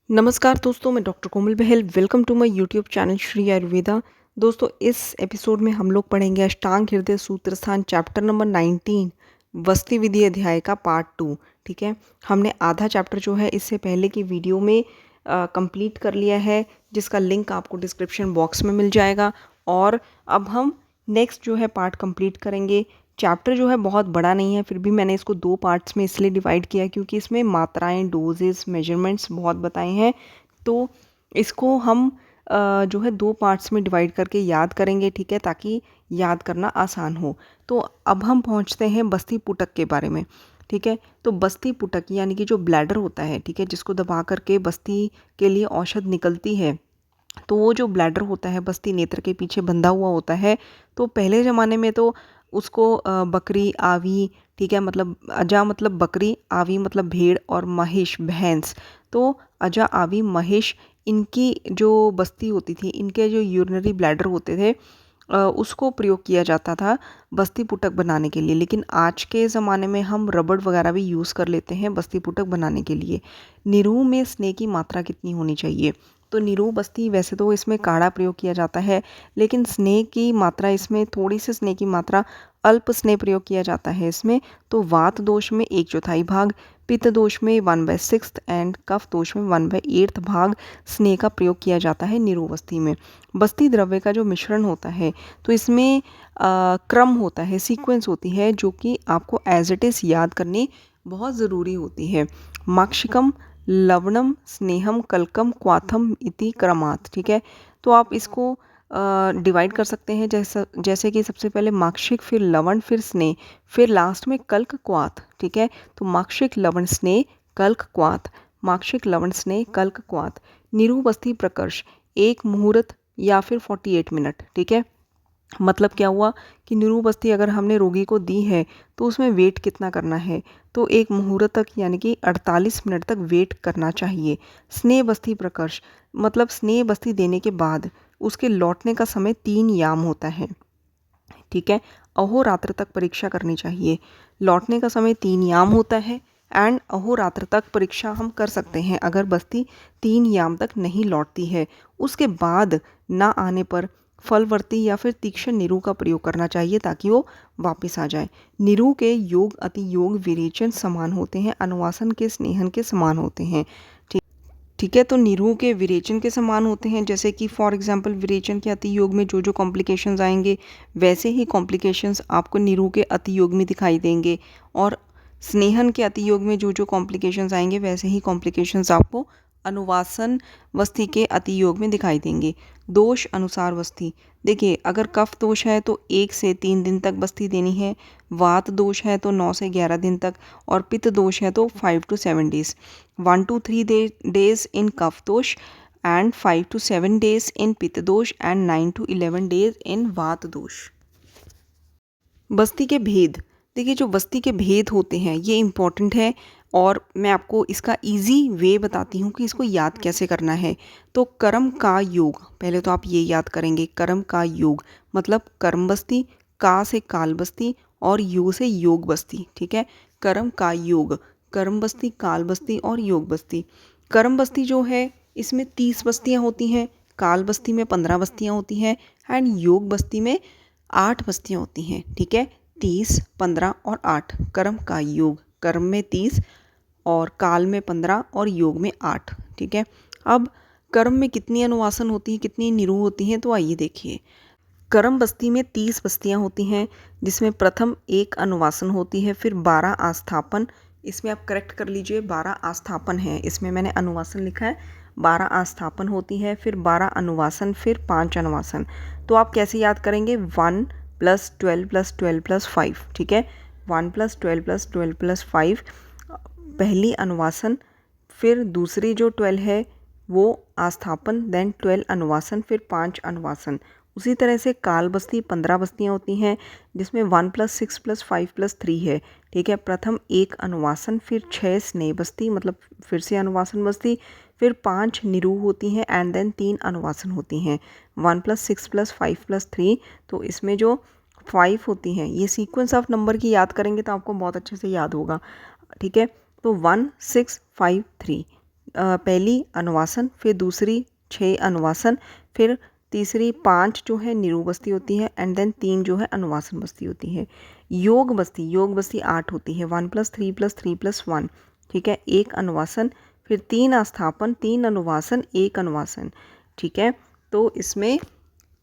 नमस्कार दोस्तों, मैं doctor Komal Bahl. Welcome to my YouTube channel Shri Ayurveda. दोस्तों, इस एपिसोड में हम लोग पढ़ेंगे अष्टांग हृदय सूत्रस्थान चैप्टर नंबर 19 वस्ति विधि अध्याय का पार्ट 2। ठीक है, हमने आधा चैप्टर जो है इससे पहले की वीडियो में कंप्लीट कर लिया है, जिसका लिंक आपको डिस्क्रिप्शन बॉक्स में मिल जाएगा। और अब हम नेक्स्ट जो है पार्ट कंप्लीट करेंगे। चैप्टर जो है बहुत बड़ा नहीं है, फिर भी मैंने इसको 2 पार्ट्स में इसलिए डिवाइड किया क्योंकि इसमें मात्राएं, डोजेस, मेजरमेंट्स बहुत बताए हैं। तो इसको हम जो है 2 पार्ट्स में डिवाइड करके याद करेंगे, ठीक है, ताकि याद करना आसान हो। तो अब हम पहुंचते हैं बस्ती पुटक के बारे में। ठीक है, तो बस्ती पुटक यानी कि जो ब्लैडर होता है, ठीक है, जिसको दबा करके बस्ती के लिए औषध निकलती है, तो वो जो ब्लैडर होता है बस्ती नेत्र के पीछे बंधा हुआ होता है। तो पहले ज़माने में तो उसको बकरी, आवी, ठीक है, मतलब अजा मतलब बकरी, आवी मतलब भेड़ और महिष भैंस। तो अजा, आवी, महिष, इनकी जो बस्ती होती थी, इनके जो यूरिनरी ब्लैडर होते थे, उसको प्रयोग किया जाता था बस्ती पुटक बनाने के लिए। लेकिन आज के ज़माने में हम रबड़ वगैरह भी यूज़ कर लेते हैं बस्ती पुटक बनाने के लिए। निरूह में स्नेह की मात्रा कितनी होनी चाहिए? तो निरूह बस्ती, वैसे तो इसमें काढ़ा प्रयोग किया जाता है, लेकिन स्नेह की मात्रा, इसमें थोड़ी सी स्नेह की मात्रा, अल्प स्नेह प्रयोग किया जाता है इसमें। तो वात दोष में 1/4 भाग, पित्त दोष में 1/6 एंड कफ दोष में 1/8 भाग स्नेह का प्रयोग किया जाता है निरूह बस्ती में। बस्ती द्रव्य का जो मिश्रण होता है, तो इसमें क्रम होता है, सीक्वेंस होती है, जो कि आपको एज इट इज़ याद करनी बहुत ज़रूरी होती है। माक्षिकम, लवणम, स्नेहम, कलकम, क्वाथम इति क्रमात्। ठीक है, तो आप इसको डिवाइड कर सकते हैं, जैसे कि सबसे पहले माक्षिक, फिर लवण, फिर स्नेह, फिर लास्ट में कल्क, क्वाथ। ठीक है, तो माक्षिक, लवण, स्नेह, कल्क, क्वाथ, माक्षिक, लवण, स्नेह, कल्क, क्वाथ। निरूह बस्ती प्रकर्ष 1 मुहूर्त या फिर 48 मिनट। ठीक है, मतलब क्या हुआ कि निरूह बस्ती अगर हमने रोगी को दी है तो उसमें वेट कितना करना है? तो 1 मुहूर्त तक यानी कि 48 मिनट तक वेट करना चाहिए। स्नेह बस्ती प्रकर्ष मतलब स्नेह बस्ती देने के बाद उसके लौटने का समय 3 याम होता है। ठीक है, अहोरात्र तक परीक्षा करनी चाहिए। लौटने का समय 3 याम होता है एंड अहोरात्र तक परीक्षा हम कर सकते हैं अगर बस्ती 3 याम तक नहीं लौटती है। उसके बाद ना आने पर फलवर्ती या फिर तीक्ष्ण निरूह का प्रयोग करना चाहिए ताकि वो वापस आ जाए। निरूह के योग, अति योग, विरेचन समान होते हैं, अनुवासन के, स्नेहन के समान होते हैं। ठीक है, तो निरूह के विरेचन के समान होते हैं, जैसे कि फॉर एग्जांपल विरेचन के अति योग में जो जो कॉम्प्लिकेशंस आएंगे, वैसे ही कॉम्प्लिकेशंस आपको निरूह के अति योग में दिखाई देंगे। और स्नेहन के अति योग में जो जो कॉम्प्लिकेशंस आएंगे, वैसे ही कॉम्प्लिकेशंस आपको अनुवासन वस्ती के अति योग में दिखाई देंगे। दोष अनुसार वस्ती, देखिए, अगर कफ दोष है तो 1 से 3 दिन तक बस्ती देनी है, वात दोष है तो 9 से 11 दिन तक, और पित्त दोष है तो 5 to 7 days. 1 to 3 days in कफ दोष एंड 5 to 7 days in पित्त दोष एंड 9 to 11 days in वात दोष। बस्ती के भेद, देखिए, जो बस्ती के भेद होते हैं ये इम्पॉर्टेंट है, और मैं आपको इसका इजी वे बताती हूँ कि इसको याद कैसे करना है। तो कर्म का योग, पहले तो आप ये याद करेंगे, कर्म का योग मतलब कर्म बस्ती, का से काल बस्ती और योग से योग बस्ती। ठीक है, कर्म का योग, कर्म बस्ती, काल बस्ती और योग बस्ती। कर्म बस्ती जो है इसमें 30 बस्तियाँ होती हैं, काल बस्ती में 15 बस्तियाँ होती हैं एंड योग बस्ती में 8 बस्तियाँ होती हैं। ठीक है, 30, 15 और 8 कर्म का योग। कर्म में 30 और काल में 15 और योग में 8। ठीक है, अब कर्म में कितनी अनुवासन होती है, कितनी निरूह होती हैं, तो आइए देखिए। कर्म बस्ती में 30 बस्तियाँ होती हैं, जिसमें प्रथम 1 अनुवासन होती है, फिर 12 आस्थापन। इसमें आप करेक्ट कर लीजिए, 12 आस्थापन है, इसमें मैंने अनुवासन लिखा है, 12 आस्थापन होती है, फिर 12 अनुवासन, फिर 5 अनुवासन। तो आप कैसे याद करेंगे? 1 + 12 + 12 + 5। ठीक है, 1 + 12 + 12 + 5 पहली अनुवासन, फिर दूसरी जो 12 है वो आस्थापन, देन 12 अनुवासन, फिर 5 अनुवासन। उसी तरह से काल बस्ती 15 बस्तियाँ होती हैं, जिसमें 1 + 6 + 5 + 3 है। ठीक है, प्रथम 1 अनुवासन, फिर 6 स्नेह बस्ती मतलब फिर से अनुवासन बस्ती, फिर 5 निरूह होती हैं एंड देन 3 अनुवासन होती हैं। 1 + 6 + 5 + 3, तो इसमें जो 5 होती हैं, ये सीक्वेंस ऑफ नंबर की याद करेंगे तो आपको बहुत अच्छे से याद होगा। ठीक है, तो 1 6 5 3, पहली अनुवासन, फिर दूसरी 6 अनुवासन, फिर तीसरी 5 जो है निरूप बस्ती होती है, एंड देन 3 जो है अनुवासन बस्ती होती है। योग बस्ती 8 होती है, 1 + 3 + 3 + 1, ठीक है। 1 अनुवासन, फिर 3 आस्थापन, 3 अनुवासन, 1 अनुवासन, ठीक है। तो इसमें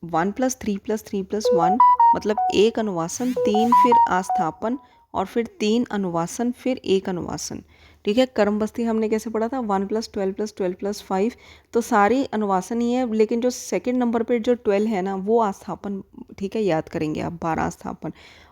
1 + 3 + 3 + 1 मतलब 1 अनुवासन, 3 फिर आस्थापन और फिर 3 अनुवासन, फिर 1 अनुवासन, ठीक है। कर्म बस्ती हमने कैसे पढ़ा था, 1 + 12 + 12 + 5, तो सारी अनुवासन ही है, लेकिन जो सेकंड नंबर पे जो 12 है ना वो आस्थापन, ठीक है, याद करेंगे आप, 12 आस्थापन।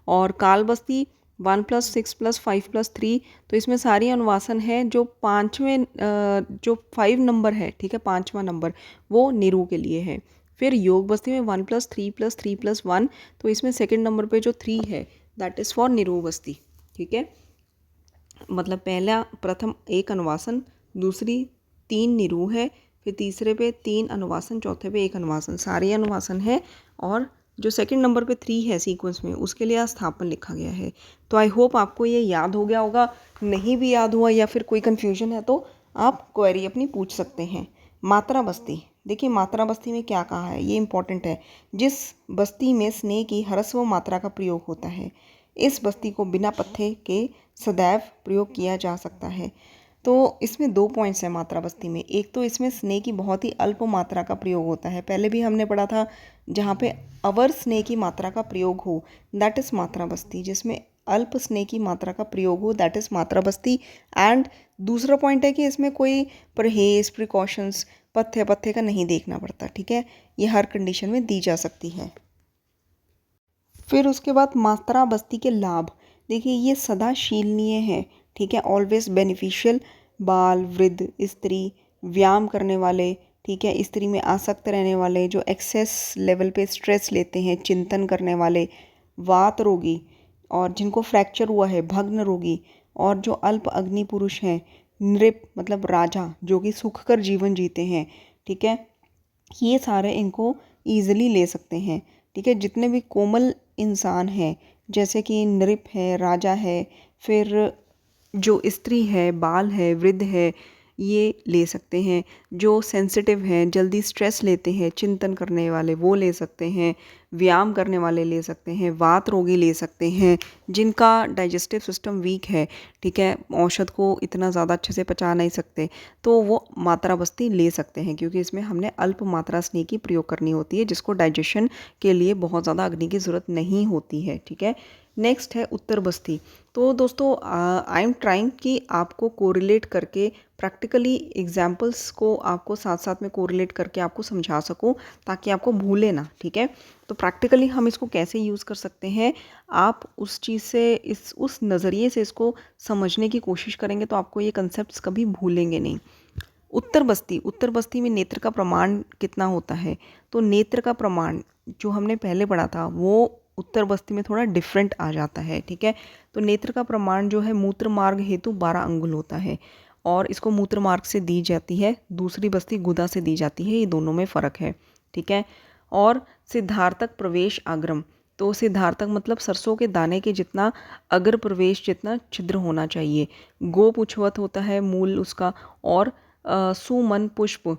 और काल बस्ती 1 + 6 + 5 + 3, तो इसमें सारी अनुवासन है। जो 5 नंबर है, ठीक है, 5वां नंबर वो निरू के लिए है। फिर योग बस्ती में 1 + 3 + 3 + 1, तो इसमें सेकंड नंबर पे जो 3 है दैट इज़ फॉर निरू बस्ती, ठीक है। मतलब प्रथम 1 अनुवासन, दूसरी 3 निरू है, फिर तीसरे पे 3 अनुवासन, चौथे पे 1 अनुवासन, सारे अनुवासन है। और जो सेकंड नंबर पे 3 है सीक्वेंस में, उसके लिए स्थापन लिखा गया है। तो आई होप आपको ये याद हो गया होगा। नहीं भी याद हुआ या फिर कोई कन्फ्यूजन है तो आप क्वेरी अपनी पूछ सकते हैं। मात्रा बस्ती, देखिए मात्रा बस्ती में क्या कहा है, ये इंपॉर्टेंट है। जिस बस्ती में स्नेह की ह्रस्व मात्रा का प्रयोग होता है, इस बस्ती को बिना पत्थे के सदैव प्रयोग किया जा सकता है। तो इसमें 2 पॉइंट्स हैं मात्रा बस्ती में। एक तो इसमें स्नेह की बहुत ही अल्प मात्रा का प्रयोग होता है, पहले भी हमने पढ़ा था, जहाँ पे अवर स्नेह की मात्रा का प्रयोग हो दैट इज़ मात्रा बस्ती, जिसमें अल्प स्नेह की मात्रा का प्रयोग हो दैट इज़ मात्रा बस्ती। एंड दूसरा पॉइंट है कि इसमें कोई परहेज, प्रिकॉशंस, पथ्य पथ्य का नहीं देखना पड़ता, ठीक है। ये हर कंडीशन में दी जा सकती है। फिर उसके बाद मात्रा बस्ती के लाभ, देखिए ये सदा शीलनीय है, ठीक है, ऑलवेज बेनिफिशियल। बाल, वृद्ध, स्त्री, व्यायाम करने वाले, ठीक है, स्त्री में आसक्त रहने वाले, जो एक्सेस लेवल पे स्ट्रेस लेते हैं, चिंतन करने वाले, वात रोगी और जिनको फ्रैक्चर हुआ है, भग्न रोगी, और जो अल्प अग्नि पुरुष हैं, नृप मतलब राजा जो कि सुखकर जीवन जीते हैं, ठीक है, ये सारे इनको ईजिली ले सकते हैं, ठीक है। जितने भी कोमल इंसान हैं, जैसे कि नृप है, राजा है, फिर जो स्त्री है, बाल है, वृद्ध है, ये ले सकते हैं। जो सेंसिटिव हैं, जल्दी स्ट्रेस लेते हैं, चिंतन करने वाले वो ले सकते हैं, व्यायाम करने वाले ले सकते हैं, वात रोगी ले सकते हैं, जिनका डाइजेस्टिव सिस्टम वीक है, ठीक है, औषध को इतना ज़्यादा अच्छे से पचा नहीं सकते, तो वो मात्रा बस्ती ले सकते हैं, क्योंकि इसमें हमने अल्प मात्रा स्नेह की प्रयोग करनी होती है, जिसको डाइजेशन के लिए बहुत ज़्यादा अग्नि की ज़रूरत नहीं होती है, ठीक है। नेक्स्ट है उत्तर बस्ती। तो दोस्तों आई एम ट्राइंग कि आपको कोरिलेट करके प्रैक्टिकली एग्जाम्पल्स को आपको साथ साथ में कोरिलेट करके आपको समझा सकूं, ताकि आपको भूले ना, ठीक है। तो प्रैक्टिकली हम इसको कैसे यूज़ कर सकते हैं, आप उस चीज़ से उस नज़रिए से इसको समझने की कोशिश करेंगे तो आपको ये कंसेप्ट कभी भूलेंगे नहीं। उत्तर बस्ती में नेत्र का प्रमाण कितना होता है, तो नेत्र का प्रमाण जो हमने पहले पढ़ा था वो उत्तर बस्ती में थोड़ा डिफरेंट आ जाता है, ठीक है। तो नेत्र का प्रमाण जो है मूत्र मार्ग हेतु 12 अंगुल होता है, और इसको मूत्र मार्ग से दी जाती है, दूसरी बस्ती गुदा से दी जाती है, ये दोनों में फ़र्क है, ठीक है। और सिद्धार्थक प्रवेश आग्रम, तो सिद्धार्थक मतलब सरसों के दाने के जितना अग्र प्रवेश जितना छिद्र होना चाहिए। गो पुच्छवत होता है मूल उसका, और सुमन पुष्प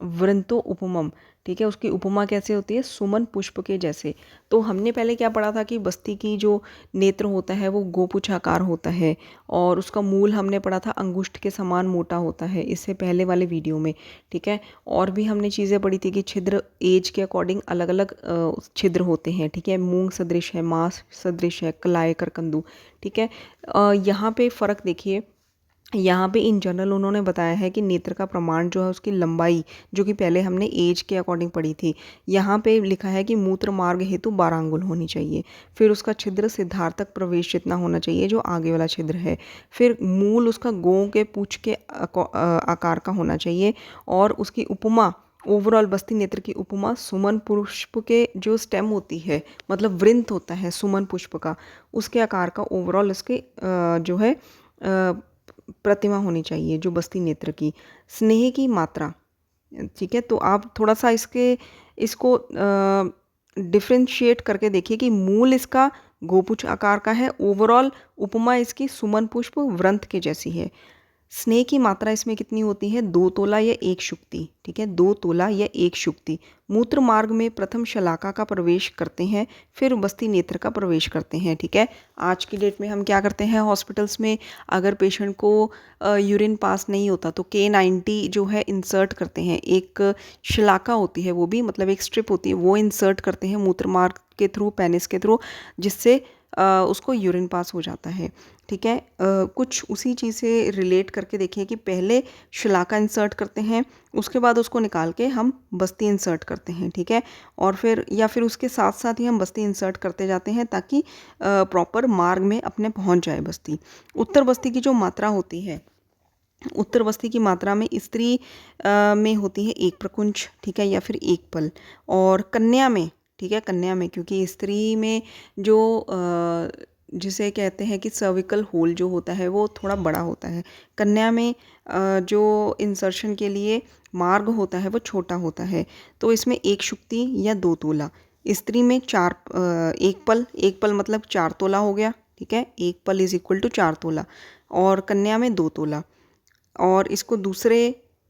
वृंतो उपमम, ठीक है, उसकी उपमा कैसे होती है, सुमन पुष्प के जैसे। तो हमने पहले क्या पढ़ा था कि बस्ती की जो नेत्र होता है वो गोपुच्छ आकार होता है, और उसका मूल हमने पढ़ा था अंगुष्ठ के समान मोटा होता है, इससे पहले वाले वीडियो में, ठीक है। और भी हमने चीज़ें पढ़ी थी कि छिद्र एज के अकॉर्डिंग अलग अलग छिद्र होते हैं, ठीक है, मूंग सदृश है, मांस सदृश है, कलाय करकंदू, ठीक है। यहाँ पे फ़र्क देखिए, यहाँ पे इन जनरल उन्होंने बताया है कि नेत्र का प्रमाण जो है उसकी लंबाई, जो कि पहले हमने एज के अकॉर्डिंग पढ़ी थी, यहाँ पे लिखा है कि मूत्र मार्ग हेतु 12 अंगुल होनी चाहिए। फिर उसका छिद्र सिद्धार्थक प्रवेश जितना होना चाहिए, जो आगे वाला छिद्र है। फिर मूल उसका गौ के पूँछ के आकार का होना चाहिए, और उसकी उपमा ओवरऑल बस्ती नेत्र की उपमा सुमन पुष्प के जो स्टेम होती है, मतलब वृंत होता है सुमन पुष्प का, उसके आकार का ओवरऑल इसके जो है प्रतिमा होनी चाहिए, जो बस्ती नेत्र की। स्नेह की मात्रा, ठीक है, तो आप थोड़ा सा इसको डिफ्रेंशिएट करके देखिए कि मूल इसका गोपुच्छ आकार का है, ओवरऑल उपमा इसकी सुमन पुष्प व्रंत के जैसी है। स्नेह की मात्रा इसमें कितनी होती है? 2 तोला या 1 शुक्ति, ठीक है, 2 तोला या 1 शुक्ति। मूत्र मार्ग में प्रथम शलाका का प्रवेश करते हैं, फिर बस्ती नेत्र का प्रवेश करते हैं, ठीक है। आज की डेट में हम क्या करते हैं हॉस्पिटल्स में, अगर पेशेंट को यूरिन पास नहीं होता तो K90 जो है इंसर्ट करते हैं। एक शलाका होती है, वो भी मतलब एक स्ट्रिप होती है, वो इंसर्ट करते हैं मूत्र मार्ग के थ्रू, पेनिस के थ्रू, जिससे उसको यूरिन पास हो जाता है, ठीक है। कुछ उसी चीज़ से रिलेट करके देखिए कि पहले शलाका इंसर्ट करते हैं, उसके बाद उसको निकाल के हम बस्ती इंसर्ट करते हैं, ठीक है। और फिर या फिर उसके साथ साथ ही हम बस्ती इंसर्ट करते जाते हैं ताकि प्रॉपर मार्ग में अपने पहुंच जाए बस्ती। उत्तर बस्ती की जो मात्रा होती है, उत्तर बस्ती की मात्रा में स्त्री में होती है 1 प्रकुंच, ठीक है, या फिर 1 पल। और कन्या में, ठीक है, कन्या में, क्योंकि स्त्री में जो जिसे कहते हैं कि सर्विकल होल जो होता है वो थोड़ा बड़ा होता है। कन्या में जो इंसर्शन के लिए मार्ग होता है वो छोटा होता है। तो इसमें 1 शुक्ति या 2 तोला। स्त्री में 1 पल मतलब 4 तोला हो गया, ठीक है, 1 पल इज इक्वल टू 4 तोला। और कन्या में 2 तोला। और इसको दूसरे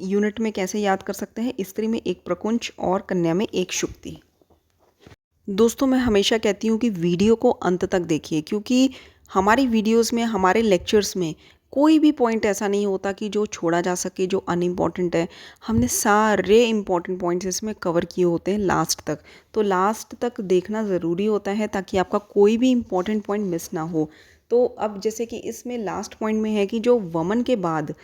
यूनिट में कैसे याद कर सकते हैं? स्त्री में 1 प्रकुंच और कन्या में 1 शुक्ति। दोस्तों, मैं हमेशा कहती हूँ कि वीडियो को अंत तक देखिए, क्योंकि हमारी वीडियोस में, हमारे लेक्चर्स में कोई भी पॉइंट ऐसा नहीं होता कि जो छोड़ा जा सके, जो अनइम्पॉर्टेंट है। हमने सारे इम्पॉर्टेंट पॉइंट्स इसमें कवर किए होते हैं लास्ट तक। तो लास्ट तक देखना ज़रूरी होता है ताकि आपका कोई भी इम्पॉर्टेंट पॉइंट मिस ना हो। तो अब जैसे कि इसमें लास्ट पॉइंट में है कि जो वमन के बाद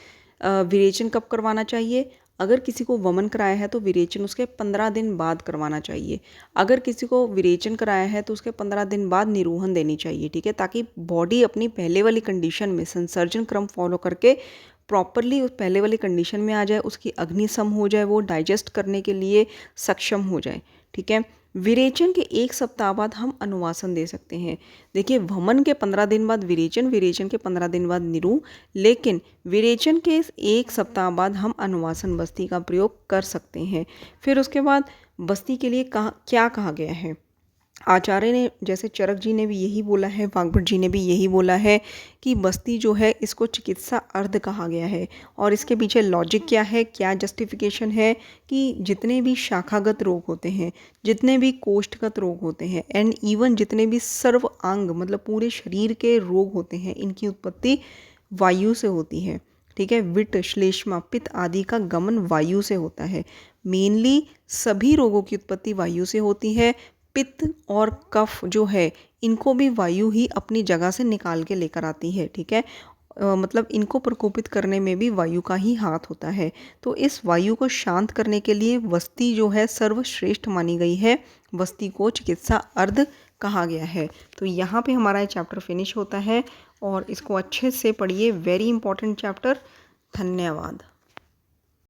विरेचन कब करवाना चाहिए। अगर किसी को वमन कराया है तो विरेचन उसके 15 दिन बाद करवाना चाहिए। अगर किसी को विरेचन कराया है तो उसके 15 दिन बाद निरूहन देनी चाहिए, ठीक है, ताकि बॉडी अपनी पहले वाली कंडीशन में संसर्जन क्रम फॉलो करके प्रॉपरली उस पहले वाली कंडीशन में आ जाए, उसकी अग्नि सम हो जाए, वो डाइजेस्ट करने के लिए सक्षम हो जाए, ठीक है। विरेचन के 1 सप्ताह बाद हम अनुवासन दे सकते हैं। देखिए, वमन के 15 दिन बाद विरेचन, विरेचन के 15 दिन बाद निरूह, लेकिन विरेचन के 1 सप्ताह बाद हम अनुवासन बस्ती का प्रयोग कर सकते हैं। फिर उसके बाद बस्ती के लिए क्या कहा गया है? आचार्य ने, जैसे चरक जी ने भी यही बोला है, वाग्भट जी ने भी यही बोला है कि बस्ती जो है इसको चिकित्सा अर्ध कहा गया है। और इसके पीछे लॉजिक क्या है, क्या जस्टिफिकेशन है कि जितने भी शाखागत रोग होते हैं, जितने भी कोष्ठगत रोग होते हैं, एंड इवन जितने भी सर्व अंग मतलब पूरे शरीर के रोग होते हैं, इनकी उत्पत्ति वायु से होती है, ठीक है। विट, श्लेष्मा, पित्त आदि का गमन वायु से होता है। मेनली सभी रोगों की उत्पत्ति वायु से होती है। पित्त और कफ जो है, इनको भी वायु ही अपनी जगह से निकाल के लेकर आती है, ठीक है। मतलब इनको प्रकोपित करने में भी वायु का ही हाथ होता है। तो इस वायु को शांत करने के लिए वस्ती जो है सर्वश्रेष्ठ मानी गई है। वस्ती को चिकित्सा अर्ध कहा गया है। तो यहाँ पे हमारा ये चैप्टर फिनिश होता है और इसको अच्छे से पढ़िए, वेरी इंपॉर्टेंट चैप्टर। धन्यवाद।